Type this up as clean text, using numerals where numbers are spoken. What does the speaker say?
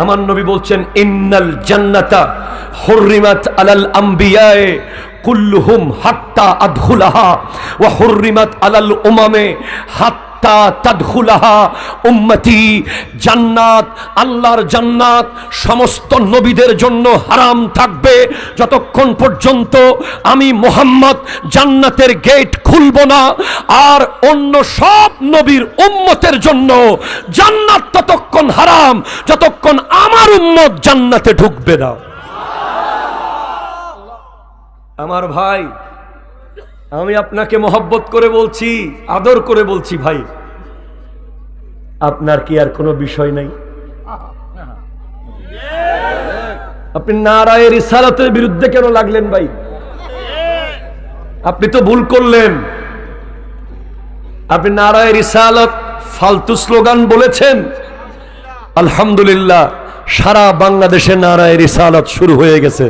আমার নবী বলছেন ইন্নাল জান্নাতা হুররিমাত আলাল আমবিয়ায়ে কুল্লুহুম হাত্তা আদখুলাহা ওয়া হুররিমাত আলাল উমামে হাত্তা তাদখুলাহা উম্মতি। জান্নাত, আল্লাহর জান্নাত সমস্ত নবীদের জন্য হারাম থাকবে যতক্ষণ পর্যন্ত আমি মুহাম্মদ জান্নাতের গেট খুলব না। আর অন্য সব নবীর উম্মতের জন্য জান্নাত ততক্ষণ হারাম যতক্ষণ আমার উম্মত জান্নাতে ঢুকবে না। আমার ভাই, আমি আপনাকে মহব্বত করে বলছি, আদর করে বলছি, ভাই আপনার কি আর কোনো বিষয় নাই? আপনি নারায়ে রিসালাতের বিরুদ্ধে কেন লাগলেন ভাই? আপনি তো ভুল করলেন। আপনি নারায়ে রিসালাত ফালতু স্লোগান বলেছেন। আলহামদুলিল্লাহ, সারা বাংলাদেশে নারায়ে রিসালাত শুরু হয়ে গেছে।